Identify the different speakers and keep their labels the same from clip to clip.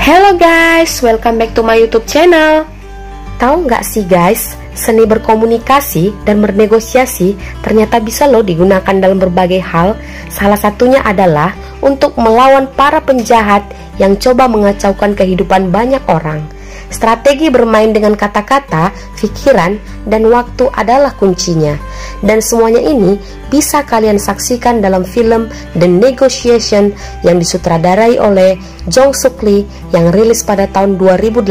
Speaker 1: Hello guys, welcome back to my YouTube channel. Tahu nggak sih guys, seni berkomunikasi dan bernegosiasi ternyata bisa loh digunakan dalam berbagai hal. Salah satunya adalah untuk melawan para penjahat yang coba mengacaukan kehidupan banyak orang. Strategi bermain dengan kata-kata, pikiran, dan waktu adalah kuncinya. Dan semuanya ini bisa kalian saksikan dalam film The Negotiation yang disutradarai oleh Jong Suk Lee yang rilis pada tahun 2018.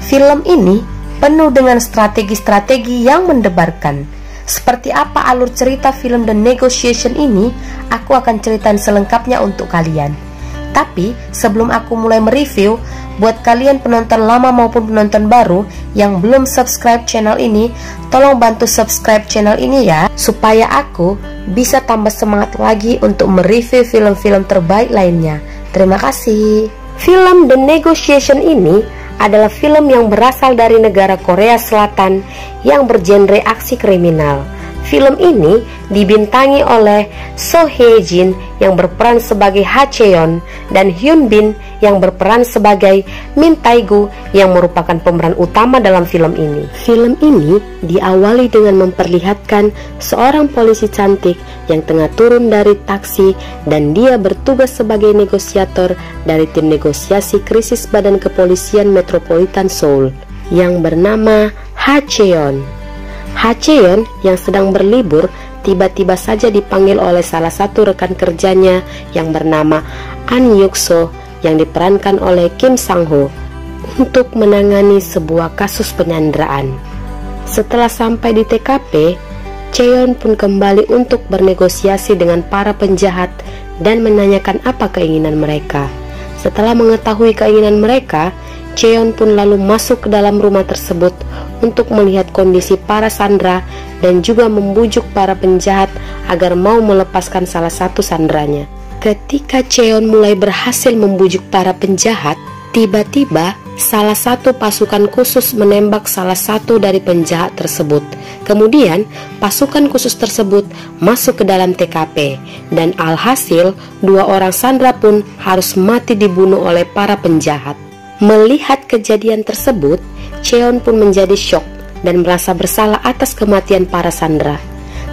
Speaker 1: Film ini penuh dengan strategi-strategi yang mendebarkan. Seperti apa alur cerita film The Negotiation ini, aku akan ceritain selengkapnya untuk kalian. Tapi sebelum aku mulai mereview, buat kalian penonton lama maupun penonton baru yang belum subscribe channel ini, tolong bantu subscribe channel ini ya, supaya aku bisa tambah semangat lagi untuk mereview film-film terbaik lainnya. Terima kasih. Film The Negotiation ini adalah film yang berasal dari negara Korea Selatan yang bergenre aksi kriminal. Film ini dibintangi oleh So Hye Jin yang berperan sebagai Ha Cheon dan Hyun Bin yang berperan sebagai Min Tae-gu yang merupakan pemeran utama dalam film ini. Film ini diawali dengan memperlihatkan seorang polisi cantik yang tengah turun dari taksi dan dia bertugas sebagai negosiator dari tim negosiasi krisis Badan Kepolisian Metropolitan Seoul yang bernama Ha Cheon. Ha Cheon yang sedang berlibur tiba-tiba saja dipanggil oleh salah satu rekan kerjanya yang bernama An Yuk-so yang diperankan oleh Kim Sang-ho untuk menangani sebuah kasus penyanderaan. Setelah sampai di TKP, Cheon pun kembali untuk bernegosiasi dengan para penjahat dan menanyakan apa keinginan mereka. Setelah mengetahui keinginan mereka, Cheon pun lalu masuk ke dalam rumah tersebut untuk melihat kondisi para sandera dan juga membujuk para penjahat agar mau melepaskan salah satu sanderanya. Ketika Cheon mulai berhasil membujuk para penjahat, tiba-tiba salah satu pasukan khusus menembak salah satu dari penjahat tersebut. Kemudian pasukan khusus tersebut masuk ke dalam TKP dan alhasil dua orang sandera pun harus mati dibunuh oleh para penjahat. Melihat kejadian tersebut, Cheon pun menjadi syok dan merasa bersalah atas kematian para sandera.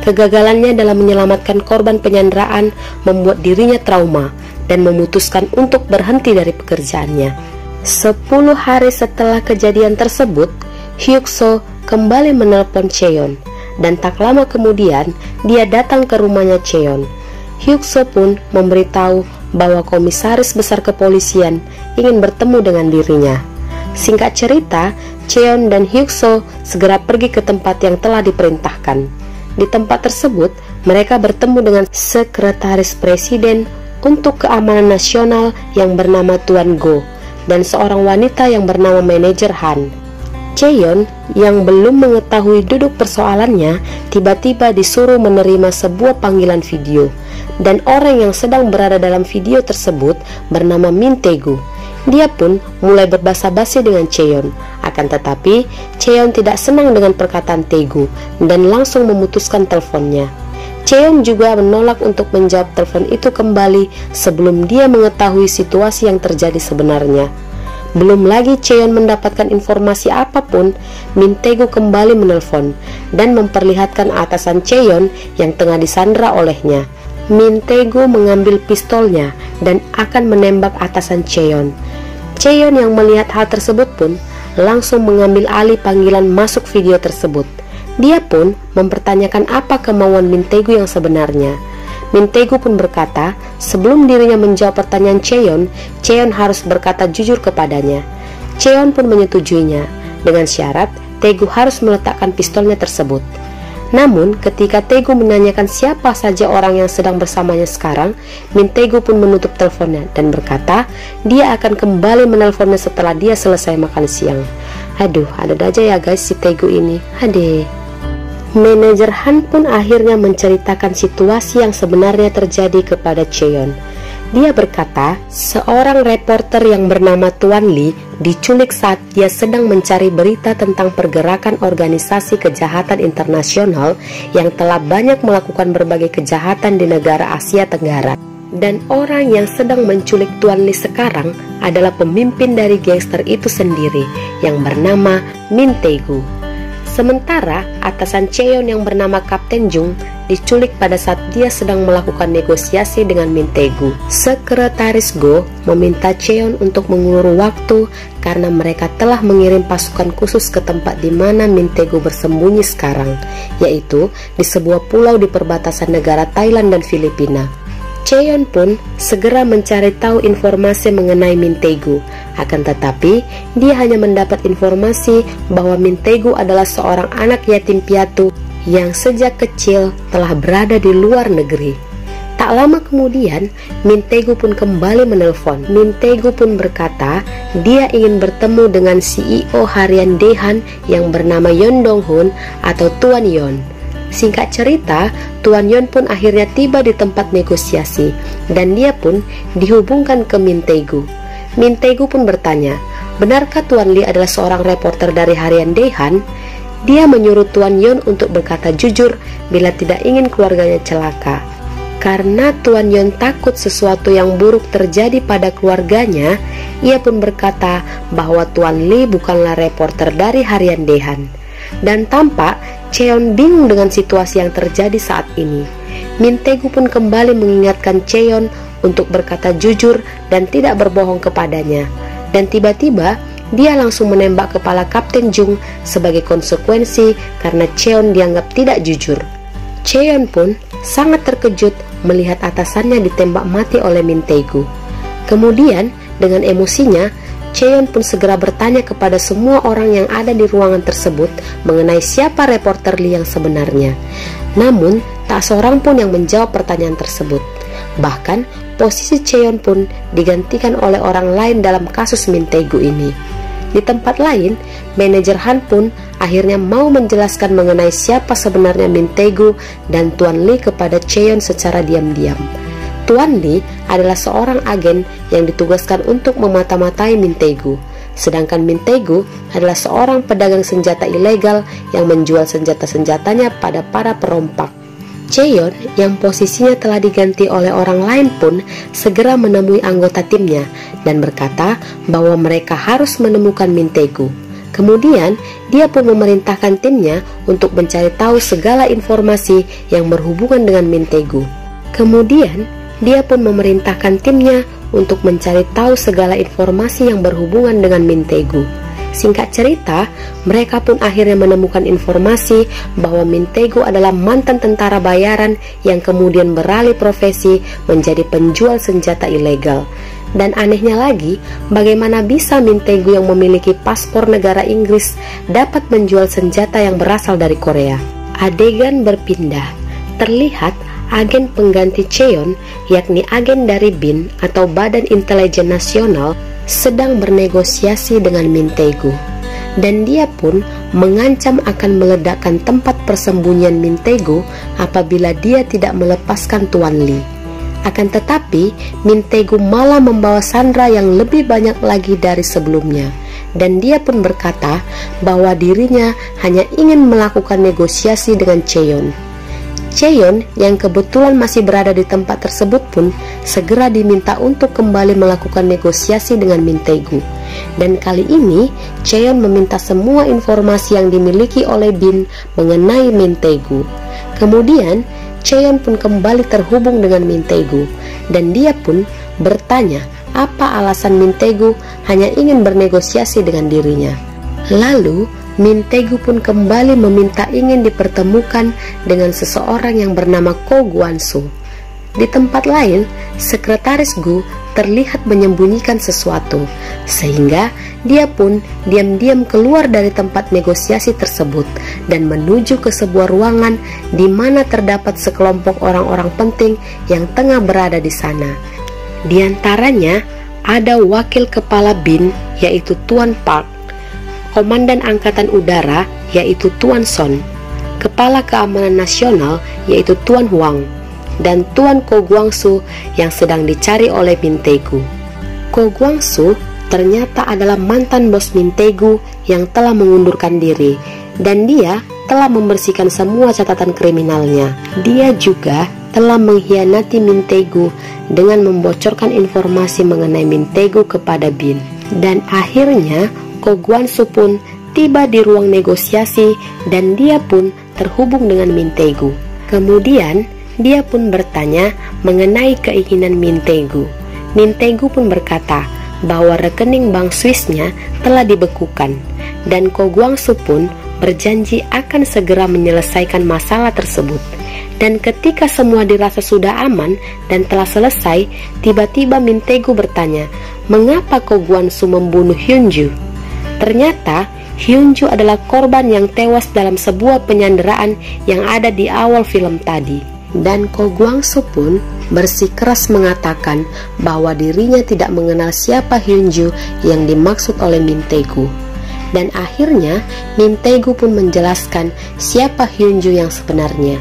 Speaker 1: Kegagalannya dalam menyelamatkan korban penyanderaan membuat dirinya trauma dan memutuskan untuk berhenti dari pekerjaannya. 10 hari setelah kejadian tersebut, Hyuk-so kembali menelpon Cheon dan tak lama kemudian dia datang ke rumahnya Cheon. Hyuk-so pun memberitahu bahwa komisaris besar kepolisian ingin bertemu dengan dirinya. Singkat cerita, Cheon dan Hyuk-so segera pergi ke tempat yang telah diperintahkan. Di tempat tersebut, mereka bertemu dengan sekretaris presiden untuk keamanan nasional yang bernama Tuan Go dan seorang wanita yang bernama manajer Han. Cheon yang belum mengetahui duduk persoalannya tiba-tiba disuruh menerima sebuah panggilan video, dan orang yang sedang berada dalam video tersebut bernama Min Tae-gu. Dia pun mulai berbasa-basi dengan Cheon, akan tetapi Cheon tidak senang dengan perkataan Tae-gu dan langsung memutuskan teleponnya. Cheon juga menolak untuk menjawab telepon itu kembali sebelum dia mengetahui situasi yang terjadi sebenarnya. Belum lagi Cheon mendapatkan informasi apapun, Min Tae-gu kembali menelpon dan memperlihatkan atasan Cheon yang tengah disandera olehnya. Min Tae-gu mengambil pistolnya dan akan menembak atasan Cheon. Cheon yang melihat hal tersebut pun langsung mengambil alih panggilan masuk video tersebut. Dia pun mempertanyakan apa kemauan Min Tae-gu yang sebenarnya. Min Tae-gu pun berkata, sebelum dirinya menjawab pertanyaan Cheon, Cheon harus berkata jujur kepadanya. Cheon pun menyetujuinya, dengan syarat Tae-gu harus meletakkan pistolnya tersebut. Namun, ketika Tae-gu menanyakan siapa saja orang yang sedang bersamanya sekarang, Min Tae-gu pun menutup teleponnya dan berkata dia akan kembali menelponnya setelah dia selesai makan siang. Aduh, ada aja ya guys si Tae-gu ini. Adeh. Manajer Han pun akhirnya menceritakan situasi yang sebenarnya terjadi kepada Cheon. Dia berkata, seorang reporter yang bernama Tuan Lee diculik saat dia sedang mencari berita tentang pergerakan organisasi kejahatan internasional yang telah banyak melakukan berbagai kejahatan di negara Asia Tenggara. Dan orang yang sedang menculik Tuan Lee sekarang adalah pemimpin dari gangster itu sendiri yang bernama Min Tae-gu. Sementara atasan Cheon yang bernama Kapten Jung diculik pada saat dia sedang melakukan negosiasi dengan Min Tae-gu. Sekretaris Go meminta Cheon untuk mengulur waktu karena mereka telah mengirim pasukan khusus ke tempat di mana Min Tae-gu bersembunyi sekarang, yaitu di sebuah pulau di perbatasan negara Thailand dan Filipina. Cheon pun segera mencari tahu informasi mengenai Min Tae-gu. Akan tetapi, dia hanya mendapat informasi bahwa Min Tae-gu adalah seorang anak yatim piatu yang sejak kecil telah berada di luar negeri. Tak lama kemudian, Min Tae-gu pun kembali menelpon. Min Tae-gu pun berkata dia ingin bertemu dengan CEO harian Daehan yang bernama Yeon Dong-hun atau Tuan Yeon. Singkat cerita, Tuan Yeon pun akhirnya tiba di tempat negosiasi dan dia pun dihubungkan ke Min Tae-gu. Min Tae-gu pun bertanya, benarkah Tuan Lee adalah seorang reporter dari harian Daehan? Dia menyuruh Tuan Yeon untuk berkata jujur bila tidak ingin keluarganya celaka. Karena Tuan Yeon takut sesuatu yang buruk terjadi pada keluarganya, ia pun berkata bahwa Tuan Lee bukanlah reporter dari harian Daehan. Dan tampak Cheon bingung dengan situasi yang terjadi saat ini. Min Tae-gu pun kembali mengingatkan Cheon untuk berkata jujur dan tidak berbohong kepadanya. Dan tiba-tiba dia langsung menembak kepala Kapten Jung sebagai konsekuensi karena Cheon dianggap tidak jujur. Cheon pun sangat terkejut melihat atasannya ditembak mati oleh Min Tae-gu. Kemudian dengan emosinya Cheon pun segera bertanya kepada semua orang yang ada di ruangan tersebut mengenai siapa reporter Lee yang sebenarnya. Namun, tak seorang pun yang menjawab pertanyaan tersebut. Bahkan, posisi Cheon pun digantikan oleh orang lain dalam kasus Min Tae-gu ini. Di tempat lain, manajer Han pun akhirnya mau menjelaskan mengenai siapa sebenarnya Min Tae-gu dan Tuan Lee kepada Cheon secara diam-diam. Tuan Lee adalah seorang agen yang ditugaskan untuk memata-matai Min Tae-gu, sedangkan Min Tae-gu adalah seorang pedagang senjata ilegal yang menjual senjata-senjatanya pada para perompak. Cheon yang posisinya telah diganti oleh orang lain pun segera menemui anggota timnya dan berkata bahwa mereka harus menemukan Min Tae-gu. Kemudian dia pun memerintahkan timnya untuk mencari tahu segala informasi yang berhubungan dengan Min Tae-gu. Kemudian dia pun memerintahkan timnya untuk mencari tahu segala informasi yang berhubungan dengan Min Tae-gu. Singkat cerita, mereka pun akhirnya menemukan informasi bahwa Min Tae-gu adalah mantan tentara bayaran yang kemudian beralih profesi menjadi penjual senjata ilegal. Dan anehnya lagi, bagaimana bisa Min Tae-gu yang memiliki paspor negara Inggris dapat menjual senjata yang berasal dari Korea? Adegan berpindah. Terlihat agen pengganti Cheon, yakni agen dari BIN atau Badan Intelijen Nasional, sedang bernegosiasi dengan Min Tae-gu. Dan dia pun mengancam akan meledakkan tempat persembunyian Min Tae-gu apabila dia tidak melepaskan Tuan Lee. Akan tetapi, Min Tae-gu malah membawa sandera yang lebih banyak lagi dari sebelumnya. Dan dia pun berkata bahwa dirinya hanya ingin melakukan negosiasi dengan Cheon. Cheon yang kebetulan masih berada di tempat tersebut pun segera diminta untuk kembali melakukan negosiasi dengan Min Tae-gu. Dan kali ini Cheon meminta semua informasi yang dimiliki oleh BIN mengenai Min Tae-gu. Kemudian Cheon pun kembali terhubung dengan Min Tae-gu dan dia pun bertanya apa alasan Min Tae-gu hanya ingin bernegosiasi dengan dirinya. Lalu Min Tae-gu pun kembali meminta ingin dipertemukan dengan seseorang yang bernama Ko Guan-su. Di tempat lain, sekretaris Gu terlihat menyembunyikan sesuatu, sehingga dia pun diam-diam keluar dari tempat negosiasi tersebut dan menuju ke sebuah ruangan di mana terdapat sekelompok orang-orang penting yang tengah berada di sana. Di antaranya ada wakil kepala BIN yaitu Tuan Park, Komandan Angkatan Udara yaitu Tuan Son, Kepala Keamanan Nasional yaitu Tuan Huang, dan Tuan Ko Guang-su yang sedang dicari oleh Min Tae-gu. Ko Guang-su ternyata adalah mantan bos Min Tae-gu yang telah mengundurkan diri, dan dia telah membersihkan semua catatan kriminalnya. Dia juga telah mengkhianati Min Tae-gu dengan membocorkan informasi mengenai Min Tae-gu kepada Bin. Dan akhirnya Ko Gwan-soo pun tiba di ruang negosiasi dan dia pun terhubung dengan Min Tae-gu. Kemudian dia pun bertanya mengenai keinginan Min Tae-gu. Min Tae-gu pun berkata bahwa rekening bank Swissnya telah dibekukan, dan Ko Gwang-soo pun berjanji akan segera menyelesaikan masalah tersebut. Dan ketika semua dirasa sudah aman dan telah selesai, tiba-tiba Min Tae-gu bertanya, mengapa Ko Gwan-soo membunuh Hyun-ju? Ternyata Hyun-ju adalah korban yang tewas dalam sebuah penyanderaan yang ada di awal film tadi. Dan Ko Gwang-soo pun bersikeras mengatakan bahwa dirinya tidak mengenal siapa Hyun-ju yang dimaksud oleh Min Tae-gu. Dan akhirnya Min Tae-gu pun menjelaskan siapa Hyun-ju yang sebenarnya.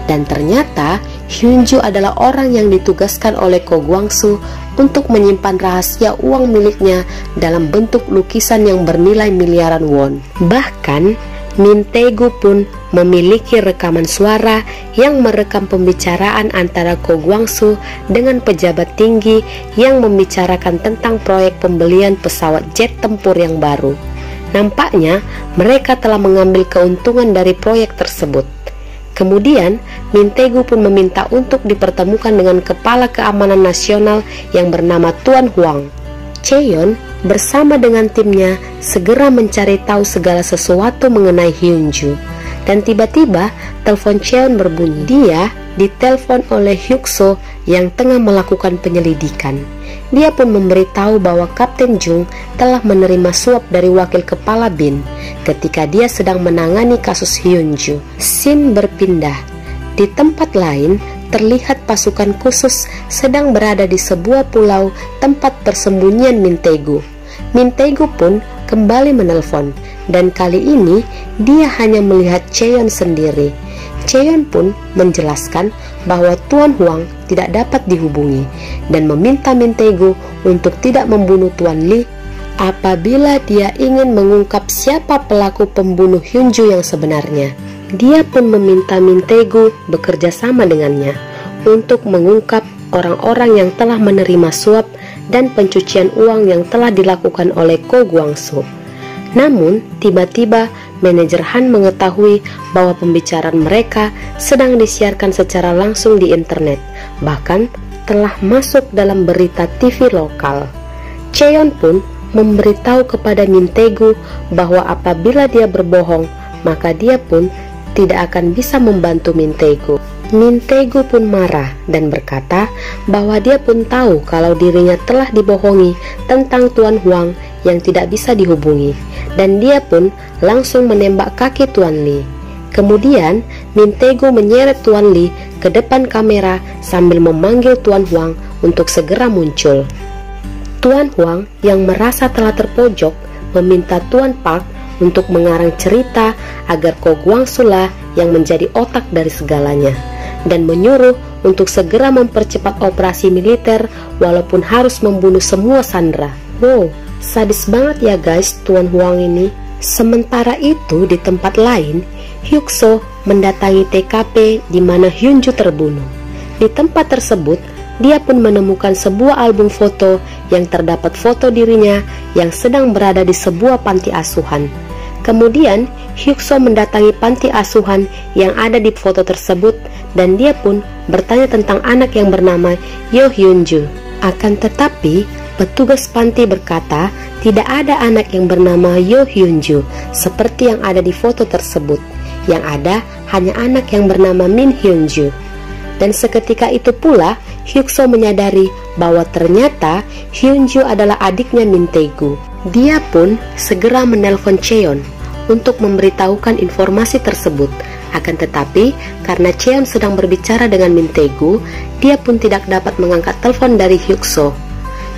Speaker 1: Dan ternyata Hyun-ju adalah orang yang ditugaskan oleh Ko Gwang-soo untuk menyimpan rahasia uang miliknya dalam bentuk lukisan yang bernilai miliaran won. Bahkan Min Tae-gu pun memiliki rekaman suara yang merekam pembicaraan antara Ko Gwang-soo dengan pejabat tinggi yang membicarakan tentang proyek pembelian pesawat jet tempur yang baru. Nampaknya mereka telah mengambil keuntungan dari proyek tersebut. Kemudian Min Tae-gu pun meminta untuk dipertemukan dengan Kepala Keamanan Nasional yang bernama Tuan Hwang. Cheon bersama dengan timnya segera mencari tahu segala sesuatu mengenai Hyun-ju. Dan tiba-tiba telepon Cheon berbunyi. Dia ditelepon oleh Hyuk-soo yang tengah melakukan penyelidikan. Dia pun memberitahu bahwa Kapten Jung telah menerima suap dari wakil kepala Bin ketika dia sedang menangani kasus Hyun-ju. Scene berpindah. Di tempat lain, terlihat pasukan khusus sedang berada di sebuah pulau tempat persembunyian Min Tae-gu. Min Tae-gu pun kembali menelpon, dan kali ini dia hanya melihat Cheon sendiri. Cheon pun menjelaskan bahwa Tuan Hwang tidak dapat dihubungi dan meminta Min Tae-gu untuk tidak membunuh Tuan Lee apabila dia ingin mengungkap siapa pelaku pembunuh Hyun-ju yang sebenarnya. Dia pun meminta Min Tae-gu bekerja sama dengannya untuk mengungkap orang-orang yang telah menerima suap dan pencucian uang yang telah dilakukan oleh Ko Gwang-soo. Namun, tiba-tiba manajer Han mengetahui bahwa pembicaraan mereka sedang disiarkan secara langsung di internet, bahkan telah masuk dalam berita TV lokal. Cheon pun memberitahu kepada Min Tae-gu bahwa apabila dia berbohong, maka dia pun tidak akan bisa membantu Min Tae-gu. Min Tae-gu pun marah dan berkata bahwa dia pun tahu kalau dirinya telah dibohongi tentang Tuan Hwang yang tidak bisa dihubungi, dan dia pun langsung menembak kaki Tuan Lee. Kemudian Min Tae-gu menyeret Tuan Lee ke depan kamera sambil memanggil Tuan Hwang untuk segera muncul. Tuan Hwang yang merasa telah terpojok meminta Tuan Park untuk mengarang cerita agar Ko Gwang-soo lah yang menjadi otak dari segalanya, dan menyuruh untuk segera mempercepat operasi militer walaupun harus membunuh semua sandera. Wow, sadis banget ya guys Tuan Hwang ini. Sementara itu di tempat lain, Hyuk-soo mendatangi TKP di mana Hyun-ju terbunuh. Di tempat tersebut, dia pun menemukan sebuah album foto yang terdapat foto dirinya yang sedang berada di sebuah panti asuhan. Kemudian Hyuk-soo mendatangi panti asuhan yang ada di foto tersebut, dan dia pun bertanya tentang anak yang bernama Yo Hyun-ju. Akan tetapi petugas panti berkata tidak ada anak yang bernama Yo Hyun-ju seperti yang ada di foto tersebut. Yang ada hanya anak yang bernama Min Hyun-ju. Dan seketika itu pula Hyuk-soo menyadari bahwa ternyata Hyun-ju adalah adiknya Min Tae-gu. Dia pun segera menelpon Cheon untuk memberitahukan informasi tersebut. Akan tetapi karena Cheon sedang berbicara dengan Min Tae-gu, dia pun tidak dapat mengangkat telepon dari Hyuk-soo.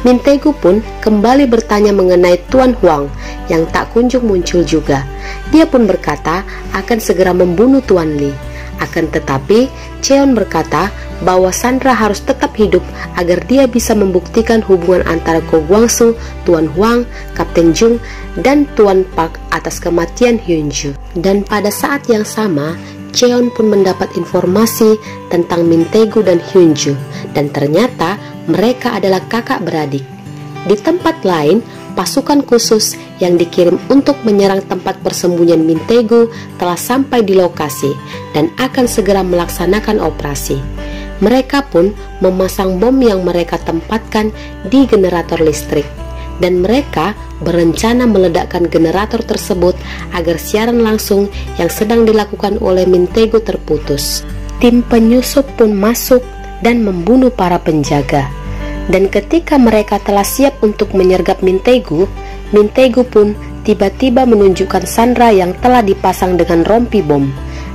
Speaker 1: Min Tae-gu pun kembali bertanya mengenai Tuan Hwang yang tak kunjung muncul juga. Dia pun berkata akan segera membunuh Tuan Lee. Akan tetapi Cheon berkata bahwa Sandra harus tetap hidup agar dia bisa membuktikan hubungan antara Ko Gwang-soo, Tuan Hwang, Kapten Jung, dan Tuan Park atas kematian Hyun-ju. Dan pada saat yang sama, Cheon pun mendapat informasi tentang Min Tae-gu dan Hyun-ju, dan ternyata mereka adalah kakak beradik. Di tempat lain, pasukan khusus yang dikirim untuk menyerang tempat persembunyian Mintegu telah sampai di lokasi dan akan segera melaksanakan operasi. Mereka pun memasang bom yang mereka tempatkan di generator listrik, dan mereka berencana meledakkan generator tersebut agar siaran langsung yang sedang dilakukan oleh Mintegu terputus. Tim penyusup pun masuk dan membunuh para penjaga. Dan ketika mereka telah siap untuk menyergap Mintegu, Mintegu pun tiba-tiba menunjukkan Sandra yang telah dipasang dengan rompi bom.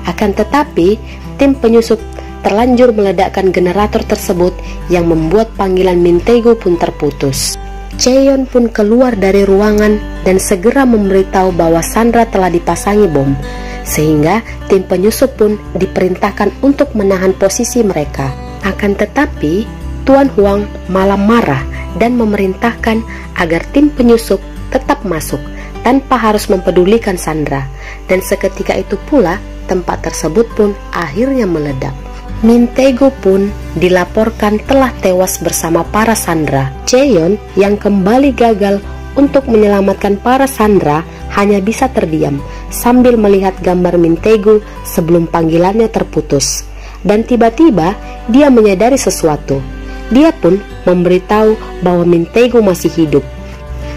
Speaker 1: Akan tetapi, tim penyusup terlanjur meledakkan generator tersebut yang membuat panggilan Mintegu pun terputus. Cheon pun keluar dari ruangan dan segera memberitahu bahwa Sandra telah dipasangi bom, sehingga tim penyusup pun diperintahkan untuk menahan posisi mereka. Akan tetapi, Tuan Huang malah marah dan memerintahkan agar tim penyusup tetap masuk tanpa harus mempedulikan Sandra, dan seketika itu pula tempat tersebut pun akhirnya meledak. Mintegu pun dilaporkan telah tewas bersama para Sandra. Cheon yang kembali gagal untuk menyelamatkan para Sandra hanya bisa terdiam sambil melihat gambar Mintegu sebelum panggilannya terputus. Dan tiba-tiba dia menyadari sesuatu. Dia pun memberitahu bahwa Mintegu masih hidup.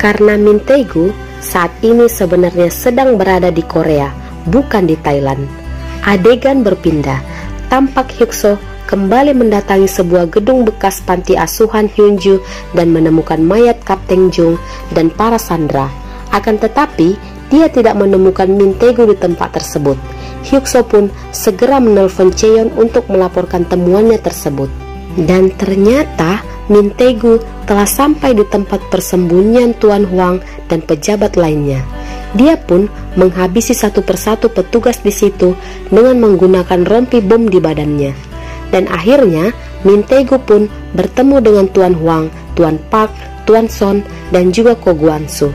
Speaker 1: Karena Mintegu saat ini sebenarnya sedang berada di Korea, bukan di Thailand. Adegan berpindah. Tampak Hyukso kembali mendatangi sebuah gedung bekas panti asuhan Hyunju dan menemukan mayat Kapten Jung dan para Sandra. Akan tetapi, dia tidak menemukan Mintegu di tempat tersebut. Hyukso pun segera menelpon Cheon untuk melaporkan temuannya tersebut. Dan ternyata Mintegu telah sampai di tempat persembunyian Tuan Huang dan pejabat lainnya. Dia pun menghabisi satu persatu petugas di situ dengan menggunakan rompi bom di badannya. Dan akhirnya Mintegu pun bertemu dengan Tuan Huang, Tuan Park, Tuan Son, dan juga Ko Guansu.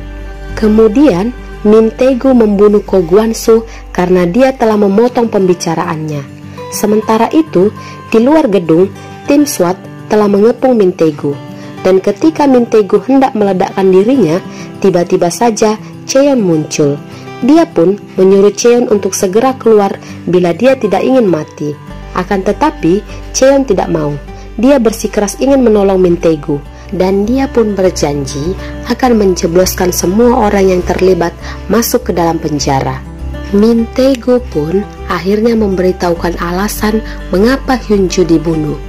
Speaker 1: Kemudian Mintegu membunuh Ko Guansu karena dia telah memotong pembicaraannya. Sementara itu, di luar gedung, tim SWAT telah mengepung Mintegu, dan ketika Mintegu hendak meledakkan dirinya, tiba-tiba saja Cheon muncul. Dia pun menyuruh Cheon untuk segera keluar bila dia tidak ingin mati. Akan tetapi, Cheon tidak mau. Dia bersikeras ingin menolong Mintegu, dan dia pun berjanji akan menjebloskan semua orang yang terlibat masuk ke dalam penjara. Mintegu pun akhirnya memberitahukan alasan mengapa Hyunju dibunuh.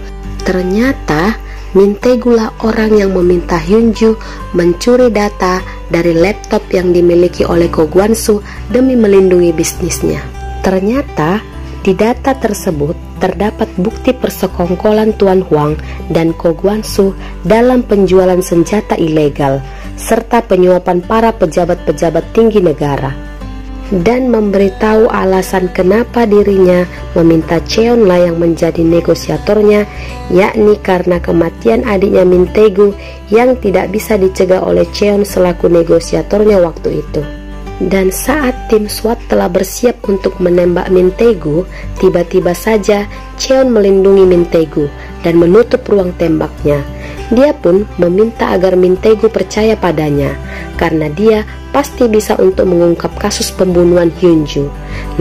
Speaker 1: Ternyata Mintegu lah orang yang meminta Hyunju mencuri data dari laptop yang dimiliki oleh Ko Guansu demi melindungi bisnisnya. Ternyata di data tersebut terdapat bukti persekongkolan Tuan Huang dan Ko Guansu dalam penjualan senjata ilegal serta penyuapan para pejabat-pejabat tinggi negara, dan memberitahu alasan kenapa dirinya meminta Cheon lah yang menjadi negosiatornya, yakni karena kematian adiknya Mintegu yang tidak bisa dicegah oleh Cheon selaku negosiatornya waktu itu. Dan saat tim SWAT telah bersiap untuk menembak Mintegu, tiba-tiba saja Cheon melindungi Mintegu dan menutup ruang tembaknya. Dia pun meminta agar Mintegu percaya padanya, karena dia pasti bisa untuk mengungkap kasus pembunuhan Hyunju.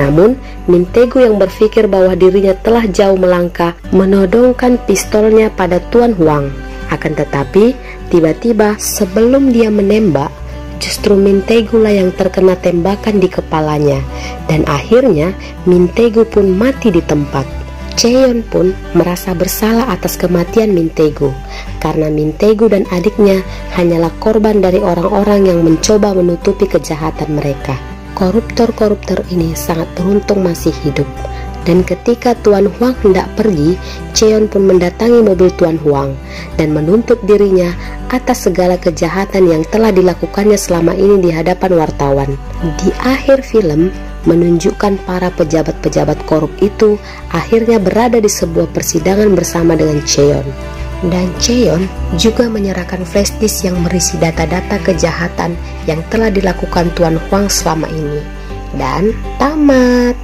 Speaker 1: Namun, Mintegu yang berpikir bahwa dirinya telah jauh melangkah, menodongkan pistolnya pada Tuan Huang. Akan tetapi, tiba-tiba sebelum dia menembak, justru Mintegu lah yang terkena tembakan di kepalanya, dan akhirnya Mintegu pun mati di tempat. Cheon pun merasa bersalah atas kematian Mintegu, karena Mintegu dan adiknya hanyalah korban dari orang-orang yang mencoba menutupi kejahatan mereka. Koruptor-koruptor ini sangat beruntung masih hidup. Dan ketika Tuan Huang hendak pergi, Cheon pun mendatangi mobil Tuan Huang dan menuntut dirinya atas segala kejahatan yang telah dilakukannya selama ini di hadapan wartawan. Di akhir film menunjukkan para pejabat-pejabat korup itu akhirnya berada di sebuah persidangan bersama dengan Cheon. Dan Cheon juga menyerahkan flash disk yang berisi data-data kejahatan yang telah dilakukan Tuan Huang selama ini. Dan tamat.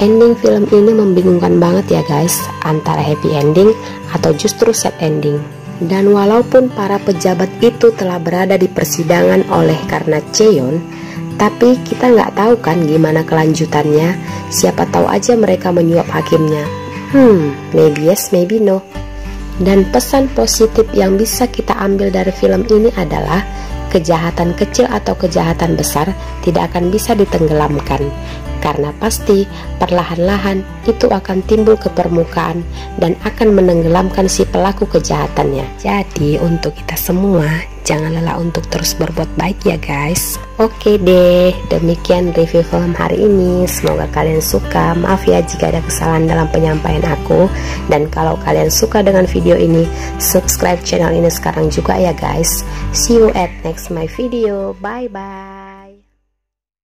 Speaker 1: Ending film ini membingungkan banget ya guys, antara happy ending atau justru sad ending. Dan walaupun para pejabat itu telah berada di persidangan oleh karena Cheon, tapi kita nggak tahu kan gimana kelanjutannya. Siapa tahu aja mereka menyuap hakimnya. Maybe yes, maybe no. Dan pesan positif yang bisa kita ambil dari film ini adalah kejahatan kecil atau kejahatan besar tidak akan bisa ditenggelamkan, karena pasti perlahan-lahan itu akan timbul ke permukaan dan akan menenggelamkan si pelaku kejahatannya. Jadi untuk kita semua, jangan lelah untuk terus berbuat baik ya guys. Oke deh, demikian review film hari ini. Semoga kalian suka. Maaf ya jika ada kesalahan dalam penyampaian aku. Dan kalau kalian suka dengan video ini, subscribe channel ini sekarang juga ya guys. See you at next my video. Bye bye.